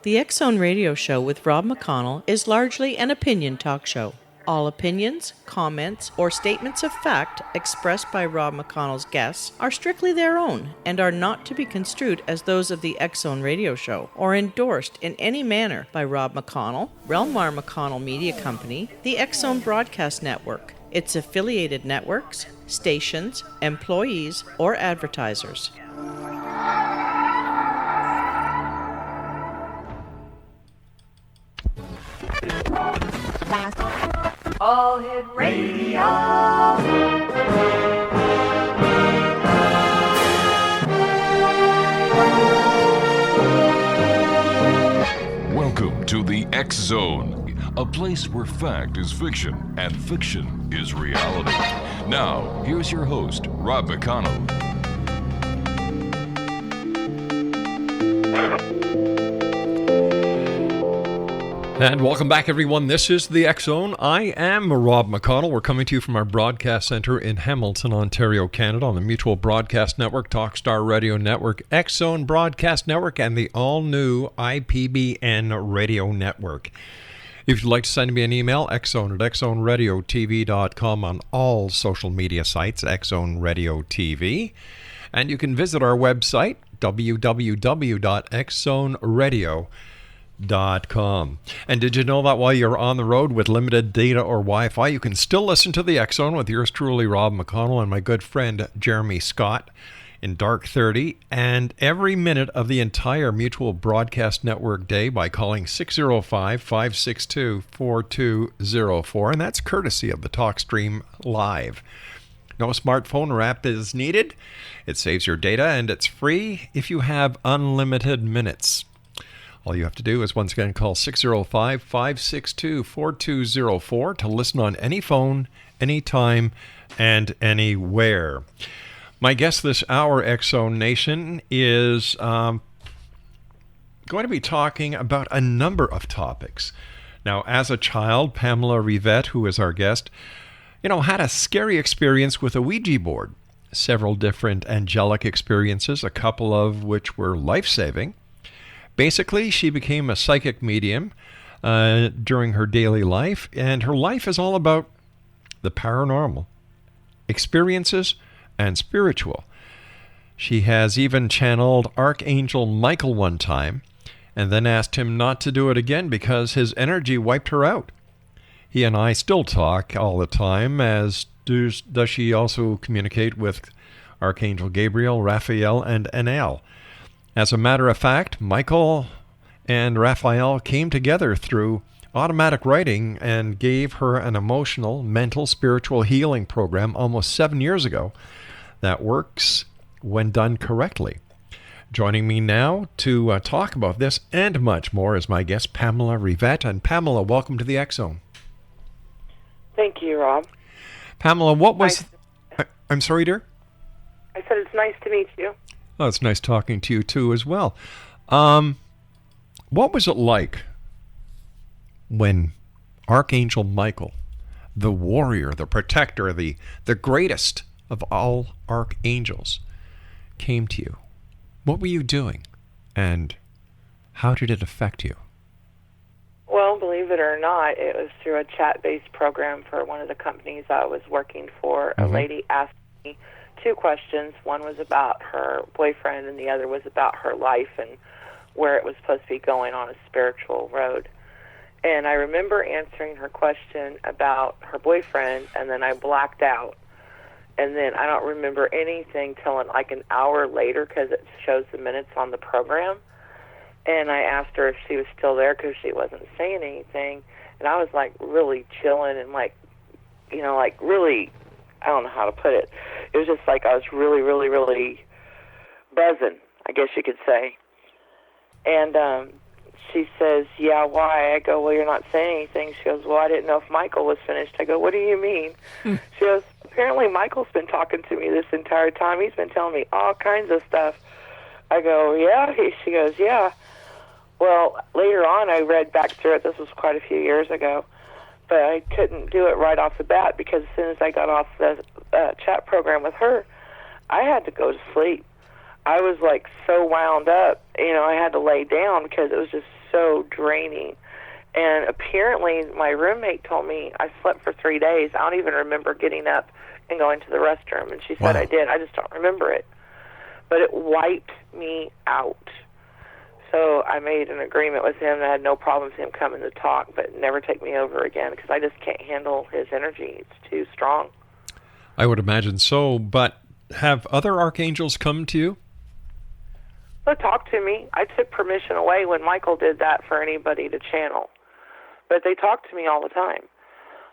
The X-Zone Radio Show with Rob McConnell is largely an opinion talk show. All opinions, comments, or statements of fact expressed by Rob McConnell's guests are strictly their own and are not to be construed as those of the X-Zone Radio Show or endorsed in any manner by Rob McConnell, Relmar McConnell Media Company, the X-Zone Broadcast Network, its affiliated networks, stations, employees, or advertisers. All Hit Radio. Welcome to the X-Zone, a place where fact is fiction and fiction is reality. Now, here's your host, Rob McConnell. And welcome back, everyone. This is the X-Zone. I am Rob McConnell. We're coming to you from our broadcast center in Hamilton, Ontario, Canada, on the Mutual Broadcast Network, TalkStar Radio Network, X-Zone Broadcast Network, and the all-new IPBN Radio Network. If you'd like to send me an email, xzone at xzoneradiotv.com on all social media sites, X-Zone Radio TV. And you can visit our website, www.xzoneradio.com. And did you know that while you're on the road with limited data or Wi-Fi, you can still listen to the X-Zone with yours truly, Rob McConnell, and my good friend Jeremy Scott in Dark 30, and every minute of the entire Mutual Broadcast Network day by calling 605-562-4204, and that's courtesy of the TalkStream Live. No smartphone or app is needed. It saves your data, and it's free if you have unlimited minutes. All you have to do is once again call 605-562-4204 to listen on any phone, anytime, and anywhere. My guest this hour, X-Zone Nation, is going to be talking about a number of topics. Now, as a child, Pamela RIVETTE, who is our guest, had a scary experience with a Ouija board. Several different angelic experiences, a couple of which were life-saving. Basically, she became a psychic medium during her daily life, and her life is all about the paranormal, experiences, and spiritual. She has even channeled Archangel Michael one time, and then asked him not to do it again because his energy wiped her out. He and I still talk all the time, as does she also communicate with Archangel Gabriel, Raphael, and Anel. As a matter of fact, Michael and Raphael came together through automatic writing and gave her an emotional, mental, spiritual healing program almost 7 years ago that works when done correctly. Joining me now to talk about this and much more is my guest, Pamela RIVETTE. And Pamela, welcome to the X-Zone. Thank you, Rob. Pamela, what was... I'm sorry, dear? I said it's nice to meet you. Oh, it's nice talking to you, too, as well. What was it like when Archangel Michael, the warrior, the protector, the greatest of all archangels, came to you? What were you doing, and how did it affect you? Well, believe it or not, it was through a chat-based program for one of the companies I was working for. A lady asked me 2 questions. One was about her boyfriend, and the other was about her life and where it was supposed to be going on a spiritual road. And I remember answering her question about her boyfriend, and then I blacked out. And then I don't remember anything till like an hour later because it shows the minutes on the program. And I asked her if she was still there because she wasn't saying anything. And I was like really chilling and like really, I don't know how to put it. It was just like I was really, really, really buzzing, I guess you could say. And she says, yeah, why? I go, well, you're not saying anything. She goes, well, I didn't know if Michael was finished. I go, what do you mean? She goes, apparently Michael's been talking to me this entire time. He's been telling me all kinds of stuff. I go, yeah? She goes, yeah. Well, later on I read back through it. This was quite a few years ago. But I couldn't do it right off the bat because as soon as I got off the chat program with her, I had to go to sleep. I was like so wound up, I had to lay down because it was just so draining. And apparently my roommate told me I slept for 3 days. I don't even remember getting up and going to the restroom. And she said Wow. I did. I just don't remember it. But it wiped me out. So I made an agreement with him that I had no problems him coming to talk, but never take me over again because I just can't handle his energy. It's too strong. I would imagine so, but have other archangels come to you? So talk to me. I took permission away when Michael did that for anybody to channel. But they talk to me all the time.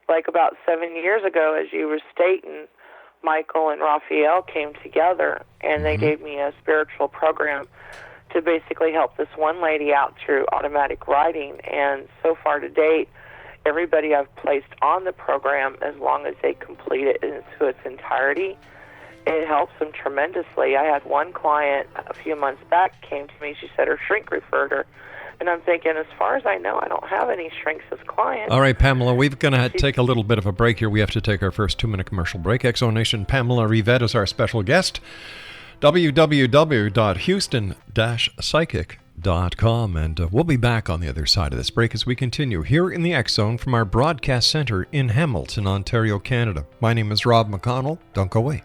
Like about 7 years ago, as you were stating, Michael and Raphael came together and they gave me a spiritual program to basically help this one lady out through automatic writing. And so far to date, everybody I've placed on the program, as long as they complete it into its entirety, it helps them tremendously. I had one client a few months back came to me. She said her shrink referred her. And I'm thinking, as far as I know, I don't have any shrinks as clients. All right, Pamela, we're going to take a little bit of a break here. We have to take our first 2-minute commercial break. Exonation Pamela RIVETTE is our special guest. www.houston-psychic.com. And we'll be back on the other side of this break as we continue here in the X Zone from our broadcast center in Hamilton, Ontario, Canada. My name is Rob McConnell. Don't go away.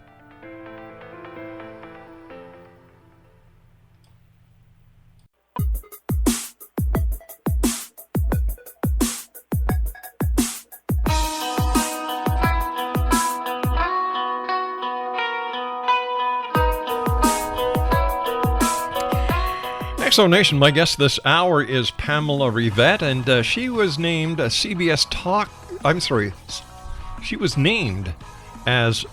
Exonation, my guest this hour is Pamela RIVETTE, and she was named she was named as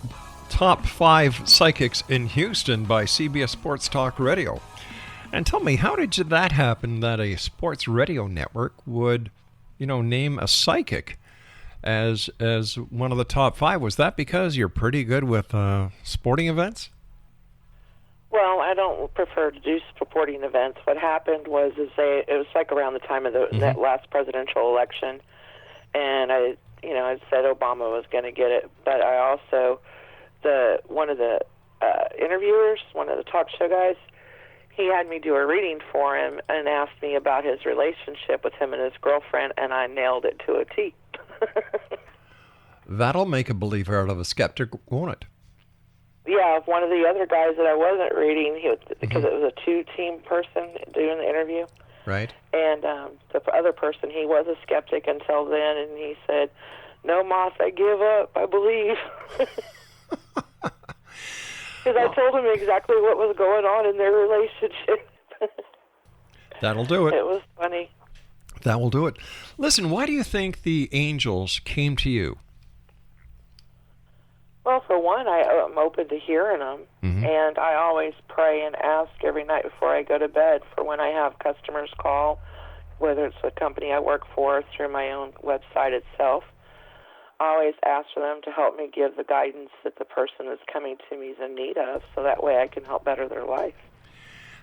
top 5 psychics in Houston by CBS Sports Talk Radio. And tell me, how did that happen that a sports radio network would, name a psychic as one of the top 5? Was that because you're pretty good with sporting events? Well, I don't prefer to do sporting events. What happened was it was like around the time of that last presidential election, and I said Obama was going to get it, but I also one of the interviewers, one of the talk show guys, he had me do a reading for him and asked me about his relationship with him and his girlfriend, and I nailed it to a T. That'll make a believer out of a skeptic, won't it? Yeah, one of the other guys that I wasn't reading, because it was a 2-team person doing the interview. Right. And the other person, he was a skeptic until then, and he said, "No, Moss, I give up. I believe." Because I told him exactly what was going on in their relationship. That'll do it. It was funny. That will do it. Listen, why do you think the angels came to you? Well, for one, I'm open to hearing them, and I always pray and ask every night before I go to bed for when I have customers call, whether it's a company I work for or through my own website itself. I always ask for them to help me give the guidance that the person that's coming to me is in need of, so that way I can help better their life.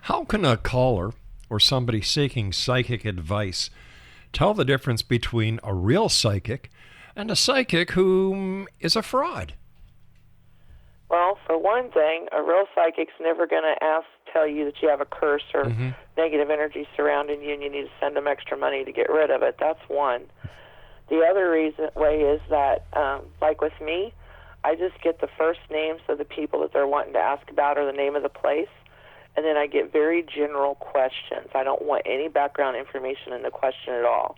How can a caller or somebody seeking psychic advice tell the difference between a real psychic and a psychic who is a fraud? Well, for one thing, a real psychic's never going to tell you that you have a curse or negative energy surrounding you and you need to send them extra money to get rid of it. That's one. The other way is that, like with me, I just get the first names of the people that they're wanting to ask about or the name of the place, and then I get very general questions. I don't want any background information in the question at all.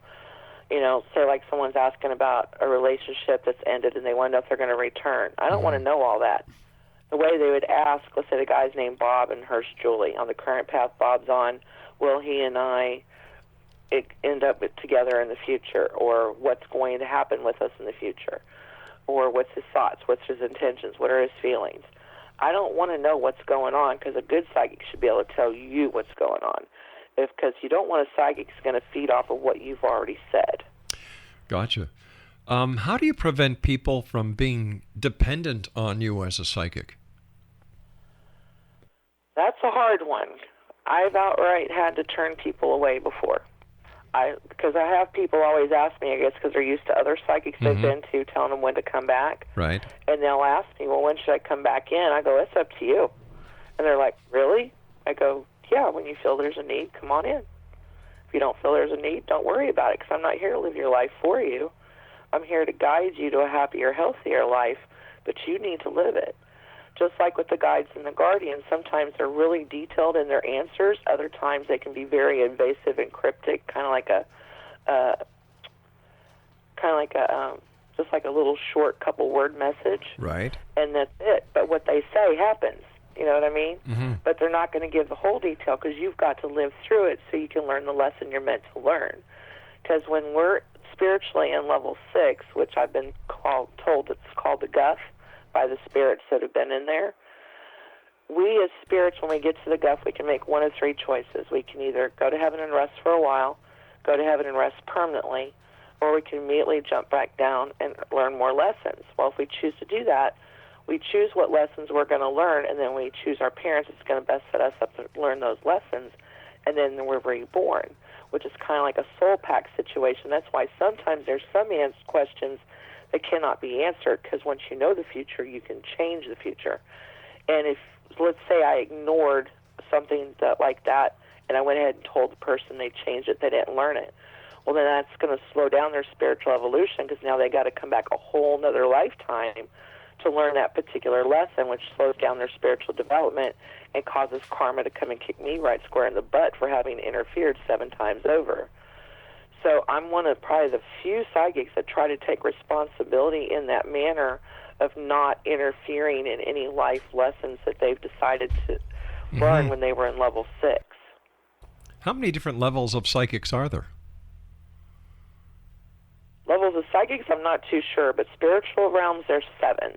Say like someone's asking about a relationship that's ended and they want to know if they're going to return. I don't want to know all that. The way they would ask, let's say the guy's named Bob and hers Julie, on the current path Bob's on, will he and I end up together in the future, or what's going to happen with us in the future, or what's his thoughts, what's his intentions, what are his feelings. I don't want to know what's going on, because a good psychic should be able to tell you what's going on, because you don't want a psychic who's going to feed off of what you've already said. Gotcha. How do you prevent people from being dependent on you as a psychic? That's a hard one. I've outright had to turn people away before. Because I have people always ask me, I guess because they're used to other psychics they've been to, telling them when to come back. Right. And they'll ask me, well, when should I come back in? I go, it's up to you. And they're like, really? I go, yeah, when you feel there's a need, come on in. If you don't feel there's a need, don't worry about it, because I'm not here to live your life for you. I'm here to guide you to a happier, healthier life, but you need to live it. Just like with the guides and the guardians, sometimes they're really detailed in their answers. Other times they can be very invasive and cryptic, kind of like just like a little short couple word message. Right. And that's it. But what they say happens. You know what I mean? Mm-hmm. But they're not going to give the whole detail, because you've got to live through it so you can learn the lesson you're meant to learn. Because when we're spiritually in level 6, which I've been told it's called the guff by the spirits that have been in there, we as spirits, when we get to the guff, we can make one of 3 choices. We can either go to heaven and rest for a while, go to heaven and rest permanently, or we can immediately jump back down and learn more lessons. Well, if we choose to do that, we choose what lessons we're going to learn, and then we choose our parents that's going to best set us up to learn those lessons, and then we're reborn, which is kind of like a soul pack situation. That's why sometimes there's some questions that cannot be answered, because once you know the future, you can change the future. And if, let's say I ignored something like that, and I went ahead and told the person they changed it, they didn't learn it, well, then that's going to slow down their spiritual evolution, because now they got to come back a whole nother lifetime to learn that particular lesson, which slows down their spiritual development and causes karma to come and kick me right square in the butt for having interfered 7 times over. So I'm one of probably the few psychics that try to take responsibility in that manner of not interfering in any life lessons that they've decided to learn when they were in level 6. How many different levels of psychics are there? Levels of psychics, I'm not too sure, but spiritual realms, there's 7.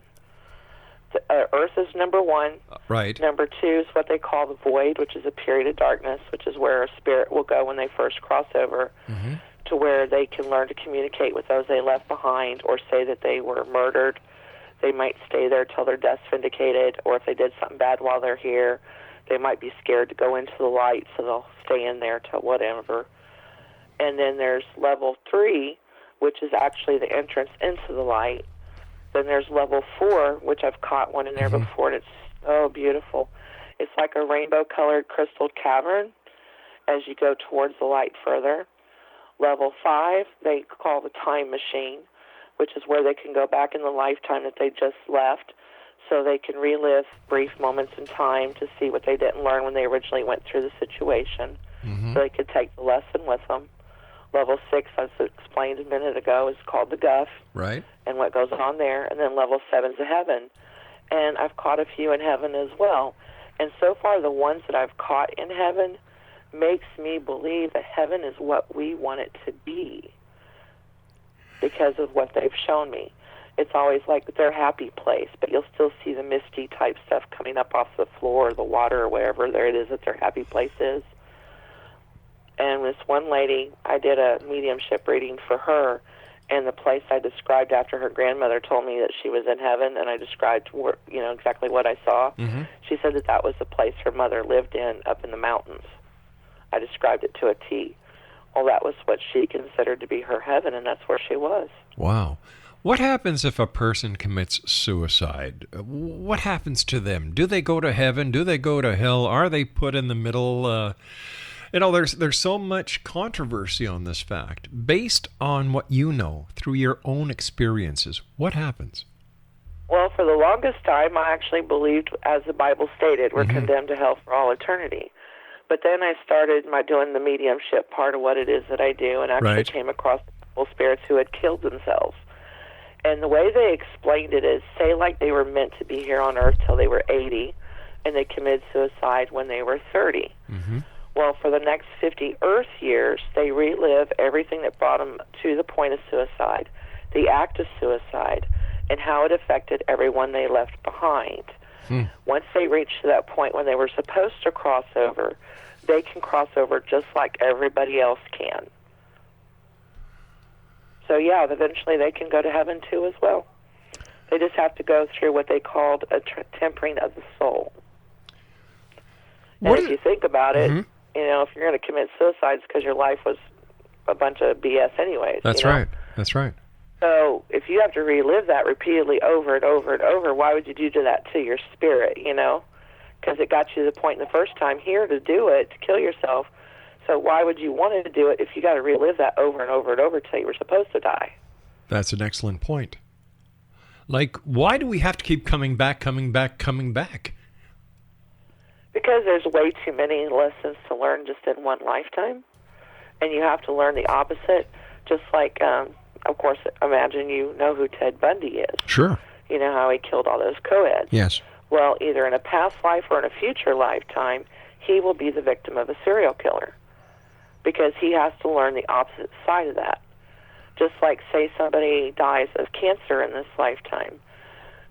Earth is number 1. Right. Number 2 is what they call the void, which is a period of darkness, which is where a spirit will go when they first cross over, to where they can learn to communicate with those they left behind, or say that they were murdered. They might stay there till their death's vindicated, or if they did something bad while they're here, they might be scared to go into the light, so they'll stay in there till whatever. And then there's level 3, which is actually the entrance into the light. Then there's level 4, which I've caught one in there before, and it's so beautiful. It's like a rainbow-colored crystal cavern as you go towards the light further. Level 5, they call the time machine, which is where they can go back in the lifetime that they just left, so they can relive brief moments in time to see what they didn't learn when they originally went through the situation, so they could take the lesson with them. Level 6, as explained a minute ago, is called the guff. Right. And what goes on there. And then level 7 is the heaven. And I've caught a few in heaven as well. And so far, the ones that I've caught in heaven makes me believe that heaven is what we want it to be, because of what they've shown me. It's always like their happy place, but you'll still see the misty type stuff coming up off the floor or the water or wherever there it is that their happy place is. And this one lady, I did a mediumship reading for her, and the place I described after her grandmother told me that she was in heaven, and I described exactly what I saw. She said that was the place her mother lived in up in the mountains. I described it to a T. Well, that was what she considered to be her heaven, and that's where she was. Wow. What happens if a person commits suicide? What happens to them? Do they go to heaven? Do they go to hell? Are they put in the middle? There's so much controversy on this fact. Based on what you know through your own experiences, what happens? Well, for the longest time, I actually believed, as the Bible stated, we're condemned to hell for all eternity. But then I started doing the mediumship part of what it is that I do, and actually came across people, spirits who had killed themselves. And the way they explained it is, say like they were meant to be here on Earth till they were 80, and they committed suicide when they were 30. Well, for the next 50 Earth years, they relive everything that brought them to the point of suicide, the act of suicide, and how it affected everyone they left behind. Once they reach to that point when they were supposed to cross over, they can cross over just like everybody else can. So, yeah, eventually they can go to heaven, too, as well. They just have to go through what they called a tempering of the soul. And if you think about it, if you're going to commit suicide, it's because your life was a bunch of BS anyways. That's right. That's right. So if you have to relive that repeatedly over and over and over, why would you do that to your spirit, because it got you to the point the first time here to do it, to kill yourself. So why would you want to do it if you got to relive that over and over and over till you were supposed to die? That's an excellent point. Like, why do we have to keep coming back? Because there's way too many lessons to learn just in one lifetime, and you have to learn the opposite. Just like, of course, imagine you know who Ted Bundy is. Sure. You know how he killed all those co-eds. Yes. Well, either in a past life or in a future lifetime, he will be the victim of a serial killer, because he has to learn the opposite side of that. Just like, say, somebody dies of cancer in this lifetime.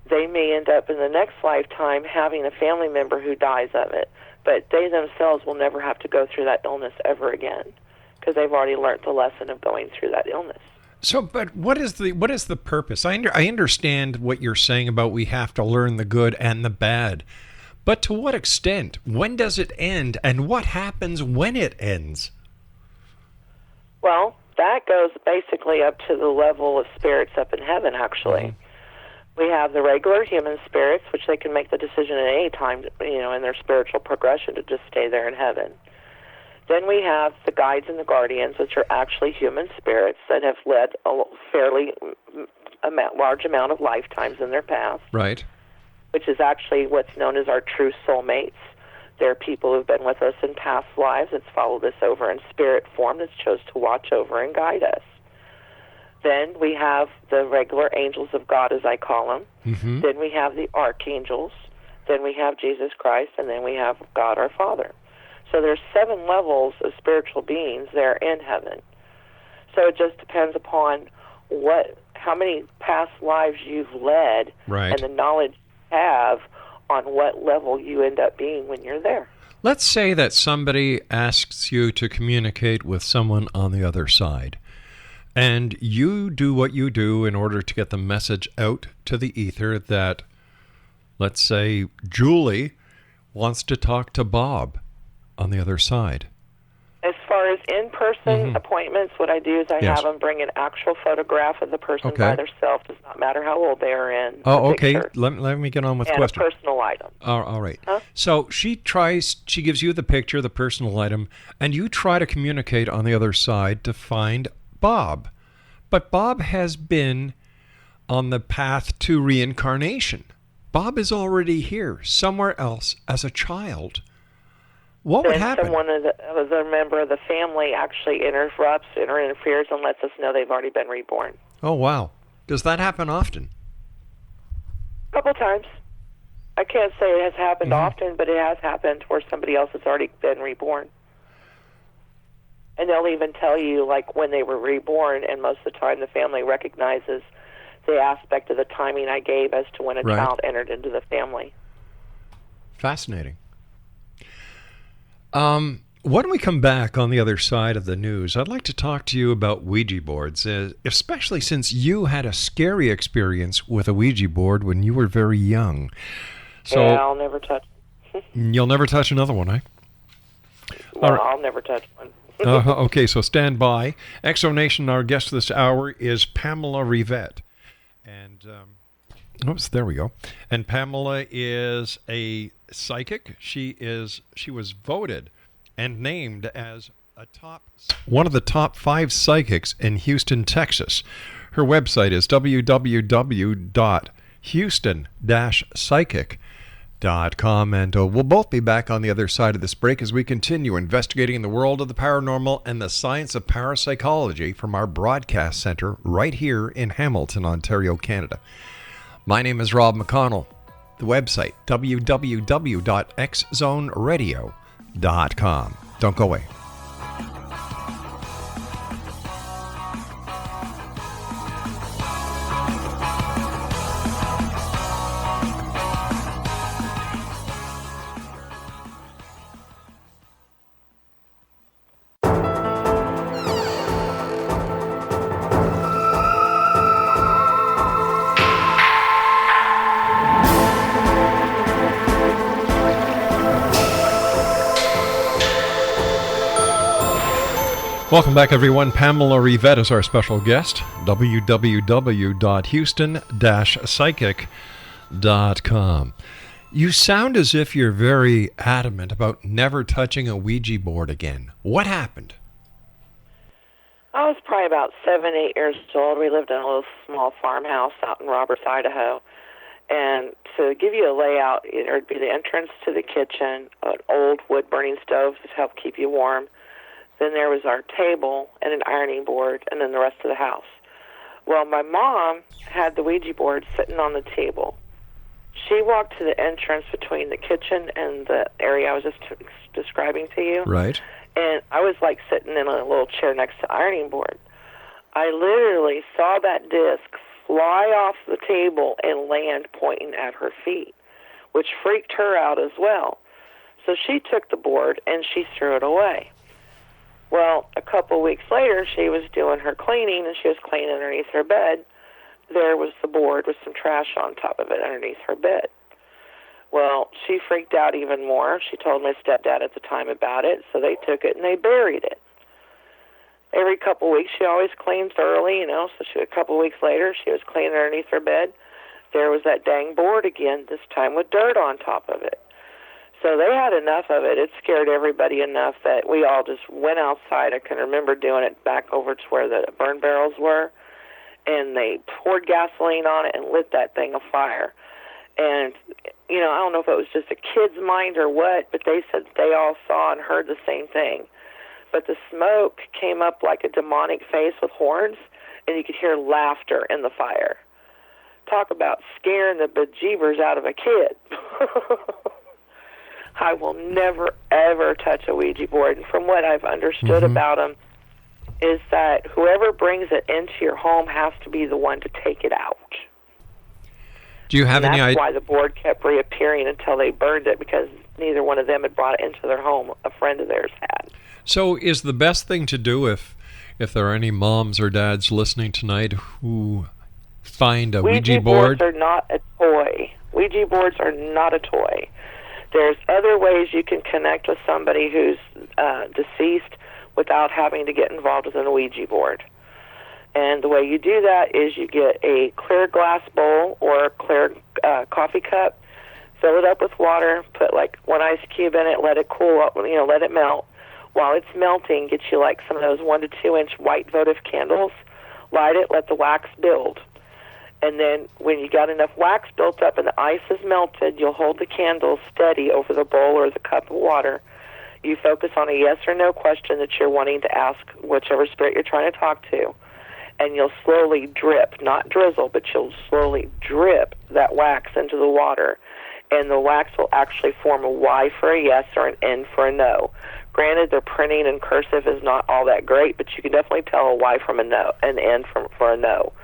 They may end up in the next lifetime having a family member who dies of it, but they themselves will never have to go through that illness ever again, because they've already learned the lesson of going through that illness. So, but what is the purpose? I understand what you're saying about we have to learn the good and the bad, but to what extent? When does it end, and what happens when it ends? Well, that goes basically up to the level of spirits up in heaven, actually. Mm-hmm. We have the regular human spirits, which they can make the decision at any time, in their spiritual progression to just stay there in heaven. Then we have the guides and the guardians, which are actually human spirits that have led a fairly large amount of lifetimes in their past. Right. Which is actually what's known as our true soulmates. They're people who've been with us in past lives that's followed us over in spirit form, that's chose to watch over and guide us. Then we have the regular angels of God, as I call them. Mm-hmm. Then we have the archangels. Then we have Jesus Christ, and then we have God our Father. So there's 7 levels of spiritual beings there in heaven. So it just depends upon how many past lives you've led, right, and the knowledge you have on what level you end up being when you're there. Let's say that somebody asks you to communicate with someone on the other side, and you do what you do in order to get the message out to the ether that, let's say, Julie wants to talk to Bob on the other side. As far as in-person appointments, what I do is I have them bring an actual photograph of the person by themselves. Does not matter how old they are in. Oh, okay. Let me get on with the question. And a personal item. All right. Huh? So she gives you the picture, the personal item, and you try to communicate on the other side to find Bob. But Bob has been on the path to reincarnation. Bob is already here, somewhere else, as a child. What would happen? Someone as a member of the family actually interferes and lets us know they've already been reborn. Oh, wow. Does that happen often? A couple times. I can't say it has happened often, but it has happened where somebody else has already been reborn. And they'll even tell you, like, when they were reborn, and most of the time the family recognizes the aspect of the timing I gave as to when a child entered into the family. Fascinating. When we come back on the other side of the news, I'd like to talk to you about Ouija boards, especially since you had a scary experience with a Ouija board when you were very young. So yeah, I'll never touch. You'll never touch another one, eh? Well, right. I'll never touch one. Okay, so stand by. Exonation, our guest this hour is Pamela RIVETTE. And, there we go. And Pamela is a psychic. She was voted and named as one of the top 5 psychics in Houston, Texas. Her website is www.houston-psychic.com, and we'll both be back on the other side of this break as we continue investigating the world of the paranormal and the science of parapsychology from our broadcast center right here in Hamilton, Ontario, Canada. My name is Rob McConnell. The website, www.xzoneradio.com. Don't go away. Welcome back, everyone. Pamela RIVETTE is our special guest. www.houston-psychic.com. You sound as if you're very adamant about never touching a Ouija board again. What happened? I was probably about 7, 8 years old. We lived in a little small farmhouse out in Roberts, Idaho. And to give you a layout, it would be the entrance to the kitchen, an old wood-burning stove to help keep you warm. Then there was our table and an ironing board, and then the rest of the house. Well, my mom had the Ouija board sitting on the table. She walked to the entrance between the kitchen and the area I was just describing to you. Right. And I was like sitting in a little chair next to the ironing board. I literally saw that disc fly off the table and land pointing at her feet, which freaked her out as well. So she took the board and she threw it away. Well, a couple weeks later, she was doing her cleaning, and she was cleaning underneath her bed. There was the board with some trash on top of it underneath her bed. Well, she freaked out even more. She told my stepdad at the time about it, so they took it and they buried it. Every couple weeks, she always cleans thoroughly, so a couple weeks later, she was cleaning underneath her bed. There was that dang board again, this time with dirt on top of it. So they had enough of it. It scared everybody enough that we all just went outside. I can remember doing it back over to where the burn barrels were, and they poured gasoline on it and lit that thing afire. And, I don't know if it was just a kid's mind or what, but they said they all saw and heard the same thing. But the smoke came up like a demonic face with horns, and you could hear laughter in the fire. Talk about scaring the bejeebers out of a kid. I will never, ever touch a Ouija board. And from what I've understood about them, is that whoever brings it into your home has to be the one to take it out. Do you have any idea? That's why the board kept reappearing until they burned it, because neither one of them had brought it into their home. A friend of theirs had. So is the best thing to do if there are any moms or dads listening tonight who find a Ouija board? Ouija boards are not a toy. Ouija boards are not a toy. There's other ways you can connect with somebody who's deceased without having to get involved with an Ouija board. And the way you do that is you get a clear glass bowl or a clear coffee cup, fill it up with water, put like 1 ice cube in it, let it cool up, let it melt. While it's melting, get you like some of those 1 to 2 inch white votive candles, light it, let the wax build. And then when you got enough wax built up and the ice is melted, you'll hold the candle steady over the bowl or the cup of water. You focus on a yes or no question that you're wanting to ask whichever spirit you're trying to talk to. And you'll slowly drip, not drizzle, but you'll slowly drip that wax into the water. And the wax will actually form a Y for a yes or an N for a no. Granted, their printing in cursive is not all that great, but you can definitely tell a Y from a no, an N for a no.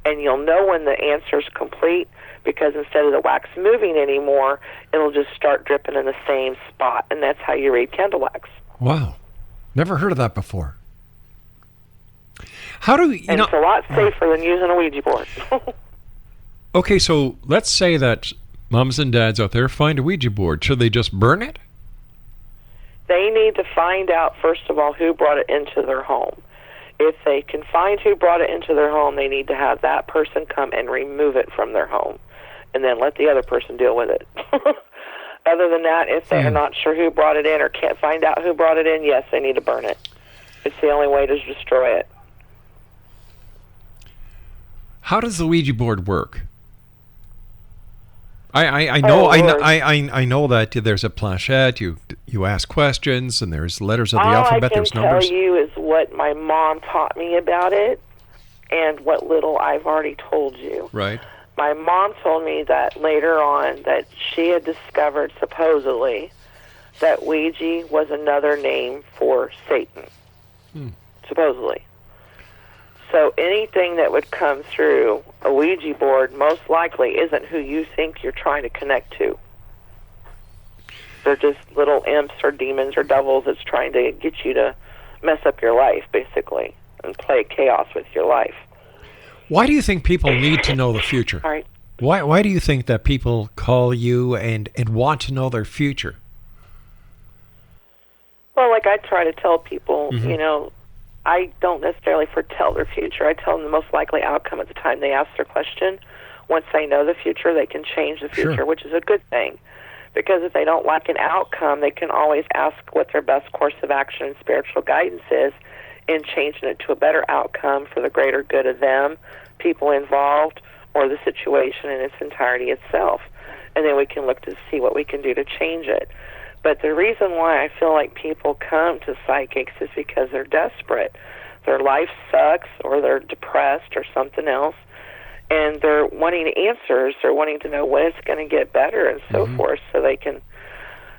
And you'll know when the answer's complete, because instead of the wax moving anymore, it'll just start dripping in the same spot, and that's how you read candle wax. Wow. Never heard of that before. How do you know? It's a lot safer than using a Ouija board. Okay, so let's say that moms and dads out there find a Ouija board. Should they just burn it? They need to find out, first of all, who brought it into their home. If they can find who brought it into their home, they need to have that person come and remove it from their home, and then let the other person deal with it. Other than that, if they are not sure who brought it in or can't find out who brought it in, yes, they need to burn it. It's the only way to destroy it. How does the Ouija board work? I know I know that there's a planchette. You ask questions, and there's letters of the alphabet. There's numbers. All I can tell you is what my mom taught me about it, and what little I've already told you. Right. My mom told me that later on that she had discovered supposedly that Ouija was another name for Satan. Supposedly. So anything that would come through a Ouija board most likely isn't who you think you're trying to connect to. They're just little imps or demons or devils that's trying to get you to mess up your life, basically, and play chaos with your life. Why do you think people need to know the future? All right. Why do you think that people call you and want to know their future? Well, like I try to tell people, I don't necessarily foretell their future. I tell them the most likely outcome at the time they ask their question, once they know the future, they can change the future, Sure. which is a good thing. Because if they don't like an outcome, they can always ask what their best course of action and spiritual guidance is in changing it to a better outcome for the greater good of them, people involved, or the situation in its entirety itself. And then we can look to see what we can do to change it. But the reason why I feel like people come to psychics is because they're desperate. Their life sucks, or they're depressed, or something else, and they're wanting answers. They're wanting to know when it's going to get better and so forth, so they can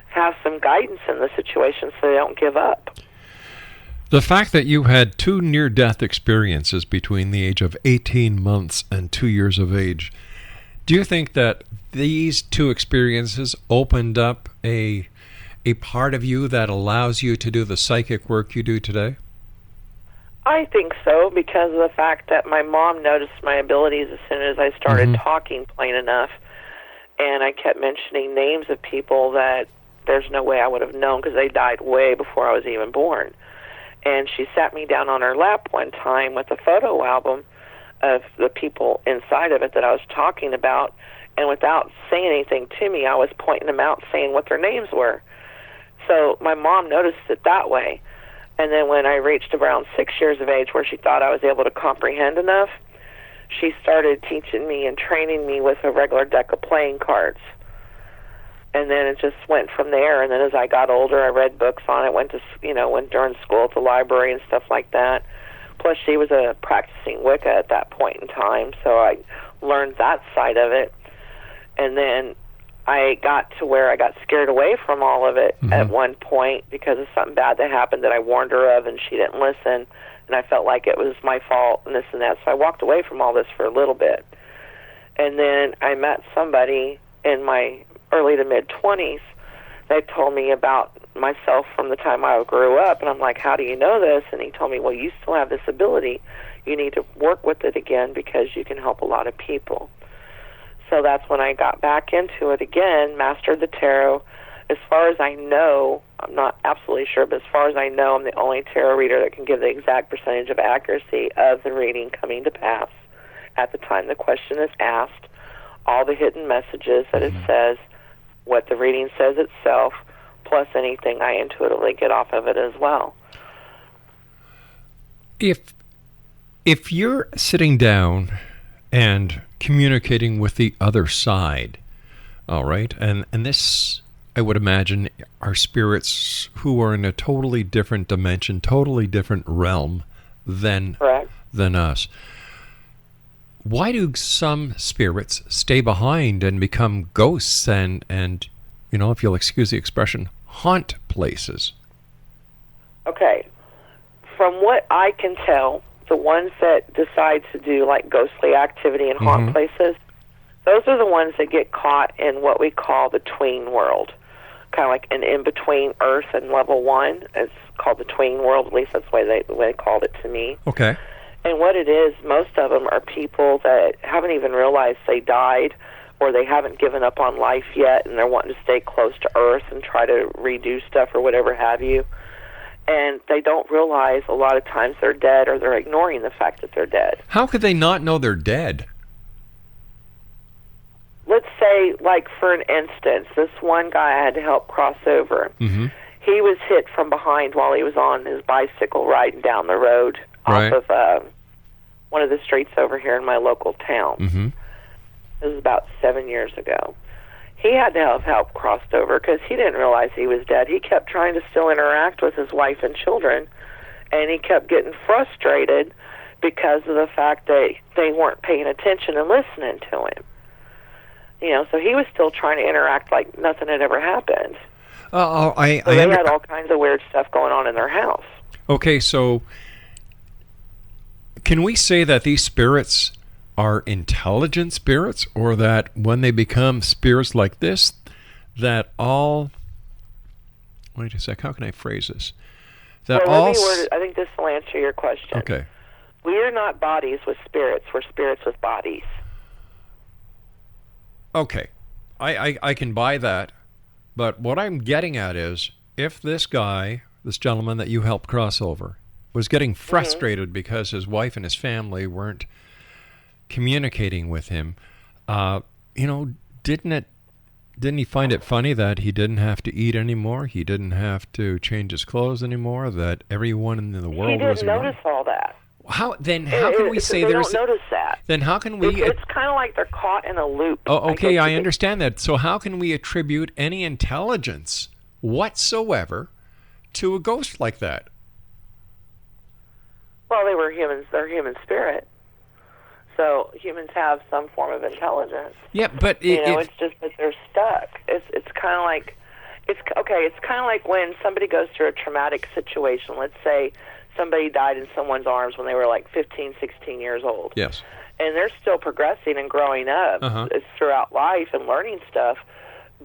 have some guidance in the situation so they don't give up. The fact that you had 2 near-death experiences between the age of 18 months and 2 years of age, do you think that these 2 experiences opened up a part of you that allows you to do the psychic work you do today? I think so, because of the fact that my mom noticed my abilities as soon as I started talking plain enough, and I kept mentioning names of people that there's no way I would have known because they died way before I was even born. And she sat me down on her lap one time with a photo album of the people inside of it that I was talking about, and without saying anything to me, I was pointing them out, saying what their names were. So my mom noticed it that way. And then when I reached around 6 years of age, where she thought I was able to comprehend enough, she started teaching me and training me with a regular deck of playing cards. And then it just went from there. And then as I got older, I read books on it, went during school at the library and stuff like that. Plus, she was a practicing Wicca at that point in time, so I learned that side of it. And then I got to where I got scared away from all of it at one point because of something bad that happened that I warned her of, and she didn't listen, and I felt like it was my fault and this and that. So I walked away from all this for a little bit. And then I met somebody in my early to mid-20s that told me about myself from the time I grew up, and I'm like, how do you know this? And he told me, well, you still have this ability. You need to work with it again because you can help a lot of people. So that's when I got back into it again, mastered the tarot. As far as I know, I'm not absolutely sure, but as far as I know, I'm the only tarot reader that can give the exact percentage of accuracy of the reading coming to pass at the time the question is asked, all the hidden messages that it says, what the reading says itself, plus anything I intuitively get off of it as well. If you're sitting down and communicating with the other side, all right, and this, I would imagine, are spirits who are in a totally different dimension, totally different realm than us. Why do some spirits stay behind and become ghosts and if you'll excuse the expression, haunt places? Okay. From what I can tell, the ones that decide to do like ghostly activity and haunt places, those are the ones that get caught in what we call the tween world, kind of like an in-between Earth and level 1. It's called the tween world, at least that's the way they called it to me. Okay. And what it is, most of them are people that haven't even realized they died, or they haven't given up on life yet, and they're wanting to stay close to Earth and try to redo stuff or whatever have you. And they don't realize a lot of times they're dead, or they're ignoring the fact that they're dead. How could they not know they're dead? Let's say, like for an instance, this one guy I had to help cross over. He was hit from behind while he was on his bicycle riding down the road off of one of the streets over here in my local town. This was about 7 years ago. He had to have help crossed over because he didn't realize he was dead. He kept trying to still interact with his wife and children, and he kept getting frustrated because of the fact that they weren't paying attention and listening to him. So he was still trying to interact like nothing had ever happened. So they had all kinds of weird stuff going on in their house. Okay, so can we say that these spirits are intelligent spirits, or that when they become spirits like this, that all... Wait a sec, how can I phrase this? That I think this will answer your question. Okay. We are not bodies with spirits. We're spirits with bodies. Okay. I can buy that. But what I'm getting at is, if this gentleman that you helped cross over, was getting frustrated because his wife and his family weren't communicating with him, Didn't he find it funny that he didn't have to eat anymore? He didn't have to change his clothes anymore? That everyone in the world was... He didn't notice all that. How can we say they there's... don't notice that. Then how can we... It's kind of like they're caught in a loop. Oh, okay, I understand that. So how can we attribute any intelligence whatsoever to a ghost like that? Well, they were humans. They're human spirit. So humans have some form of intelligence. Yeah, but it's just that they're stuck. It's kind of like It's kind of like when somebody goes through a traumatic situation. Let's say somebody died in someone's arms when they were like 15, 16 years old. Yes. And they're still progressing and growing up throughout life and learning stuff,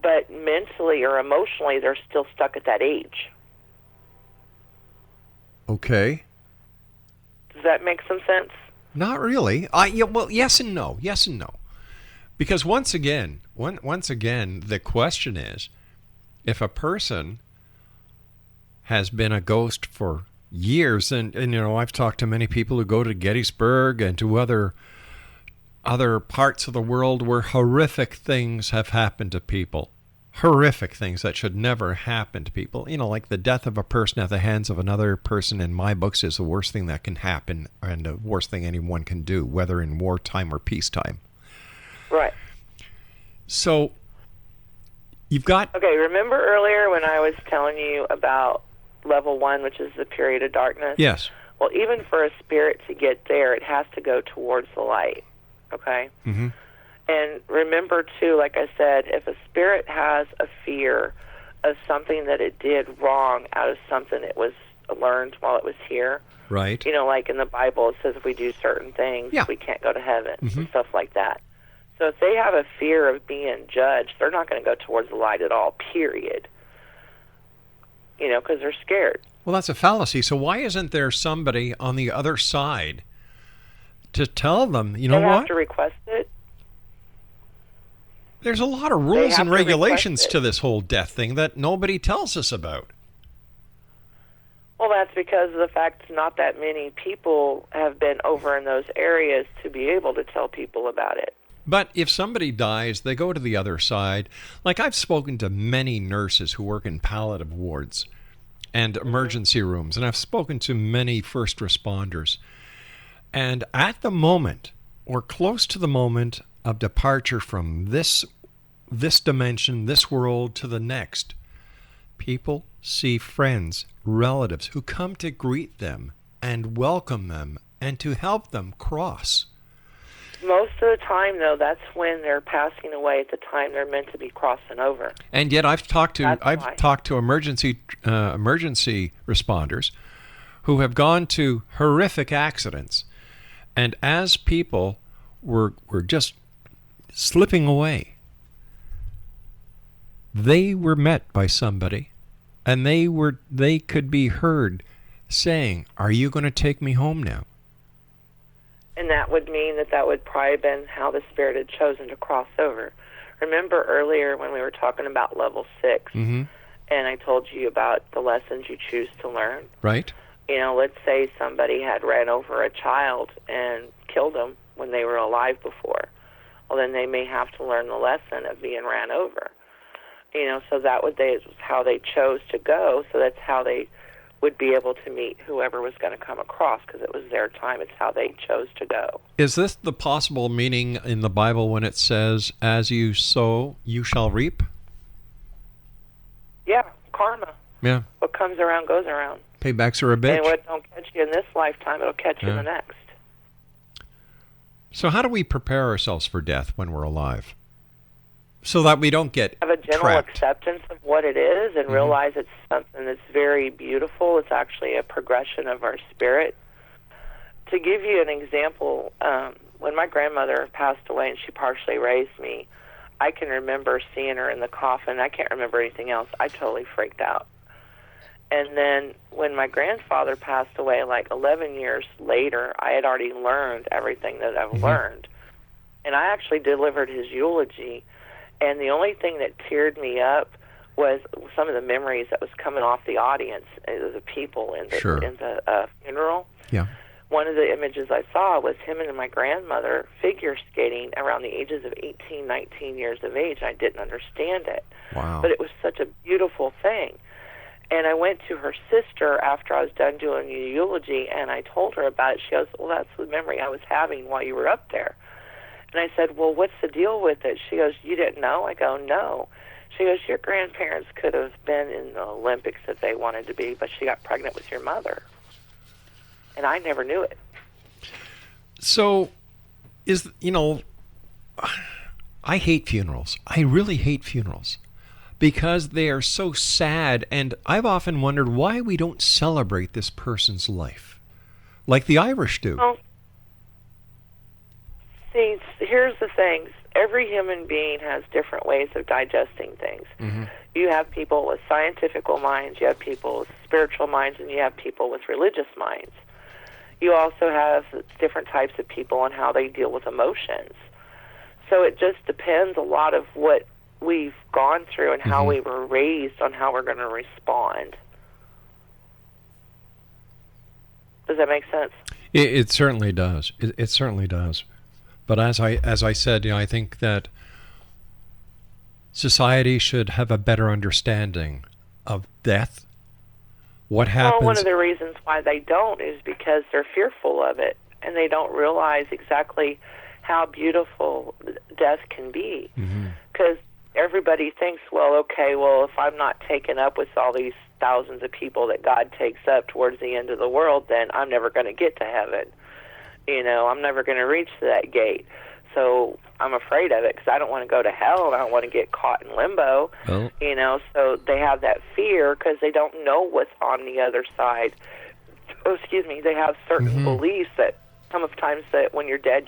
but mentally or emotionally, they're still stuck at that age. Okay. Does that make some sense? Not really. Well, yes and no. Yes and no. Because once again, the question is, if a person has been a ghost for years, and I've talked to many people who go to Gettysburg and to other parts of the world where horrific things have happened to people. Horrific things that should never happen to people. Like the death of a person at the hands of another person in my books is the worst thing that can happen and the worst thing anyone can do, whether in wartime or peacetime. Right. So, you've got... Okay, remember earlier when I was telling you about level 1, which is the period of darkness? Yes. Well, even for a spirit to get there, it has to go towards the light, okay? Mm-hmm. And remember, too, like I said, if a spirit has a fear of something that it did wrong out of something it was learned while it was here, right? Like in the Bible, it says if we do certain things, we can't go to heaven, and stuff like that. So if they have a fear of being judged, they're not going to go towards the light at all, period. Because they're scared. Well, that's a fallacy. So why isn't there somebody on the other side to tell them, they what? have to request it. There's a lot of rules and regulations to this whole death thing that nobody tells us about. Well, that's because of the fact not that many people have been over in those areas to be able to tell people about it. But if somebody dies, they go to the other side. Like I've spoken to many nurses who work in palliative wards and emergency rooms, and I've spoken to many first responders. And at the moment, or close to the moment of departure from this dimension, this world to the next, people see friends, relatives who come to greet them and welcome them and to help them cross. Most of the time, though, that's when they're passing away at the time they're meant to be crossing over. And yet I've talked to emergency responders who have gone to horrific accidents, and as people were just slipping away, they were met by somebody, and they could be heard saying, "Are you going to take me home now?" And that would mean that would probably have been how the spirit had chosen to cross over. Remember earlier when we were talking about level 6, and I told you about the lessons you choose to learn? Right. Let's say somebody had ran over a child and killed them when they were alive before. Well, then they may have to learn the lesson of being ran over. So that was how they chose to go, so that's how they would be able to meet whoever was going to come across, because it was their time. It's how they chose to go. Is this the possible meaning in the Bible when it says, "As you sow, you shall reap"? Yeah, karma. Yeah. What comes around goes around. Paybacks are a bitch. And what don't catch you in this lifetime, it'll catch you in the next. So how do we prepare ourselves for death when we're alive, so that we don't get have a general trapped? Acceptance of what it is and realize it's something that's very beautiful. It's actually a progression of our spirit. To give you an example, when my grandmother passed away and she partially raised me, I can remember seeing her in the coffin. I can't remember anything else. I totally freaked out. And then when my grandfather passed away, like 11 years later, I had already learned everything that I've learned. And I actually delivered his eulogy. And the only thing that teared me up was some of the memories that was coming off the audience, the people in the funeral. Yeah. one of the images I saw was him and my grandmother figure skating around the ages of 18, 19 years of age. I didn't understand it. Wow. But it was such a beautiful thing. And I went to her sister after I was done doing the eulogy, and I told her about it. She goes, well, that's the memory I was having while you were up there. And I said, well, what's the deal with it? She goes, you didn't know? I go, no. She goes, your grandparents could have been in the Olympics if they wanted to be, but she got pregnant with your mother. And I never knew it. So, I hate funerals. I really hate funerals because they are so sad. And I've often wondered why we don't celebrate this person's life like the Irish do. Well, see, here's the thing. Every human being has different ways of digesting things. Mm-hmm. You have people with scientific minds, you have people with spiritual minds, and you have people with religious minds. You also have different types of people and how they deal with emotions. So it just depends a lot of what we've gone through and how we were raised on how we're going to respond. Does that make sense? It certainly does. It certainly does. But as I said, I think that society should have a better understanding of death. What happens? Well, one of the reasons why they don't is because they're fearful of it, and they don't realize exactly how beautiful death can be. Because everybody thinks, well, okay, well, if I'm not taken up with all these thousands of people that God takes up towards the end of the world, then I'm never going to get to heaven. I'm never going to reach that gate. So I'm afraid of it because I don't want to go to hell and I don't want to get caught in limbo. Oh. So they have that fear because they don't know what's on the other side. They have certain beliefs that sometimes that when you're dead,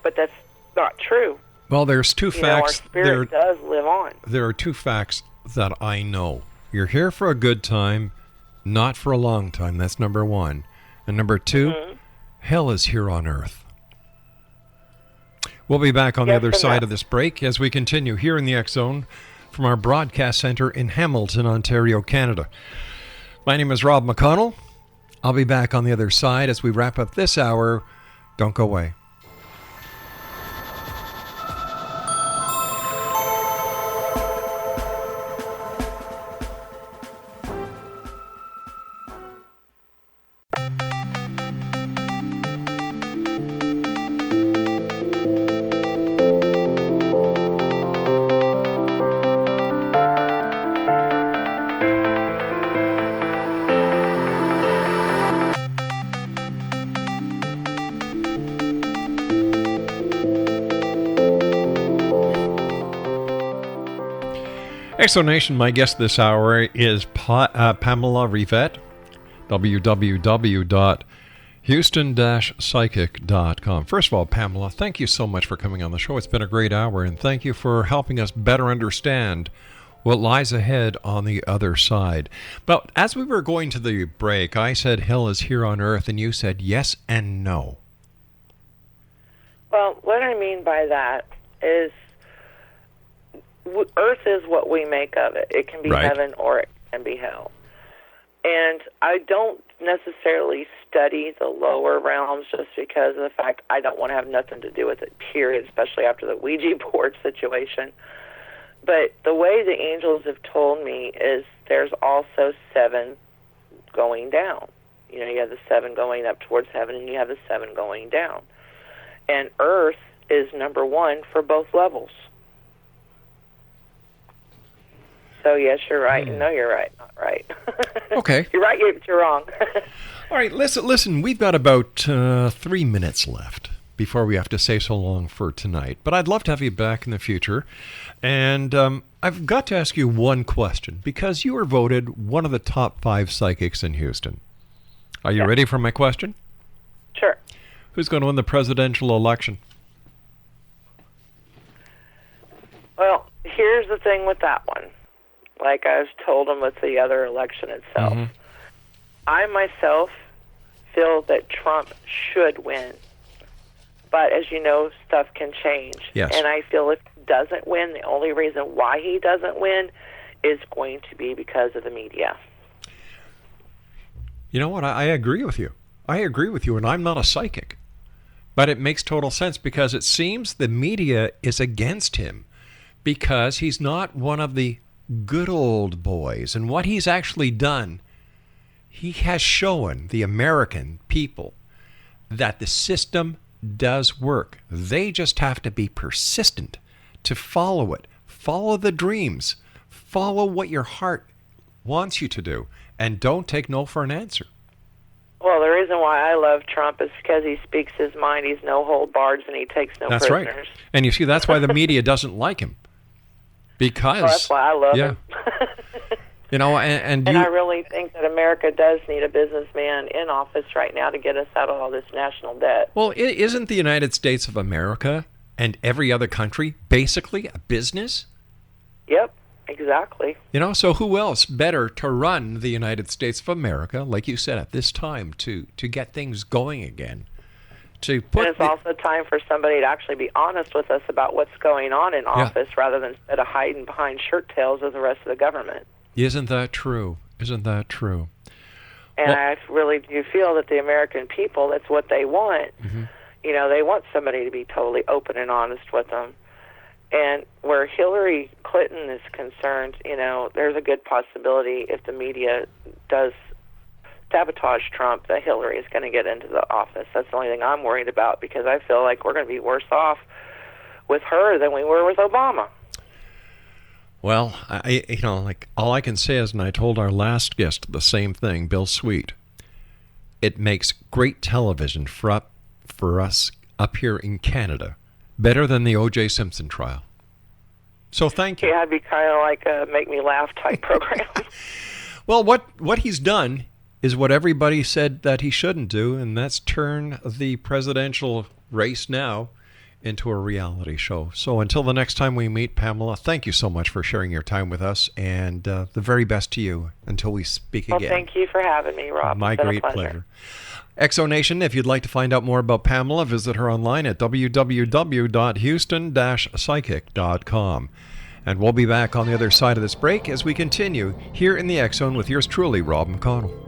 but that's not true. Well, there's two facts. Our spirit does live on. There are two facts that I know. You're here for a good time, not for a long time. That's number one. And number two, hell is here on earth. We'll be back on the other side of this break as we continue here in the X Zone from our broadcast center in Hamilton, Ontario, Canada. My name is Rob McConnell. I'll be back on the other side as we wrap up this hour. Don't go away. Exonation, my guest this hour is Pamela RIVETTE, www.houston-psychic.com. First of all, Pamela, thank you so much for coming on the show. It's been a great hour, and thank you for helping us better understand what lies ahead on the other side. But as we were going to the break, I said hell is here on earth, and you said yes and no. Well, what I mean by that is earth is what we make of it. It can be heaven or it can be hell. And I don't necessarily study the lower realms just because of the fact I don't want to have nothing to do with it, period, especially after the Ouija board situation. But the way the angels have told me is there's also 7 going down. You have the 7 going up towards heaven, and you have the 7 going down. And earth is number 1 for both levels. So, yes, you're right. No, you're right. Not right. Okay. You're right, but you're wrong. All right, listen, we've got about 3 minutes left before we have to say so long for tonight. But I'd love to have you back in the future. And I've got to ask you one question, because you were voted one of the top 5 psychics in Houston. Are you ready for my question? Sure. Who's going to win the presidential election? Well, here's the thing with that one. Like I was told them with the other election itself. I myself feel that Trump should win. But as you know, stuff can change. Yes. And I feel if he doesn't win, the only reason why he doesn't win is going to be because of the media. You know what? I agree with you. I agree with you, and I'm not a psychic. But it makes total sense because it seems the media is against him because he's not one of the good old boys. And what he's actually done, he has shown the American people that the system does work. They just have to be persistent to follow it. Follow the dreams. Follow what your heart wants you to do. And don't take no for an answer. Well, the reason why I love Trump is because he speaks his mind. He's no hold barred, and he takes no prisoners. That's right. And you see, that's why the media doesn't like him. Because that's why I love him. You know, and I really think that America does need a businessman in office right now to get us out of all this national debt. Well, isn't the United States of America and every other country basically a business? Yep. Exactly. You know, so who else better to run the United States of America, like you said, at this time to get things going again? And it's also time for somebody to actually be honest with us about what's going on in office rather than instead of hiding behind shirt tails of the rest of the government. Isn't that true? Isn't that true? And I really do feel that the American people, that's what they want. Mm-hmm. You know, they want somebody to be totally open and honest with them. And where Hillary Clinton is concerned, you know, there's a good possibility if the media does sabotage Trump that Hillary is going to get into the office. That's the only thing I'm worried about because I feel like we're going to be worse off with her than we were with Obama. Well, all I can say is, and I told our last guest the same thing, Bill Sweet, it makes great television for us up here in Canada. Better than the O.J. Simpson trial. So thank you. Yeah, it'd be kind of like a make me laugh type program. Well, what he's done is what everybody said that he shouldn't do, and that's turn the presidential race now into a reality show. So until the next time we meet, Pamela, thank you so much for sharing your time with us, and the very best to you until we speak again. Well, thank you for having me, Rob. My great pleasure. Exonation, if you'd like to find out more about Pamela, visit her online at www.houston-psychic.com. And we'll be back on the other side of this break as we continue here in the X Zone with yours truly, Rob McConnell.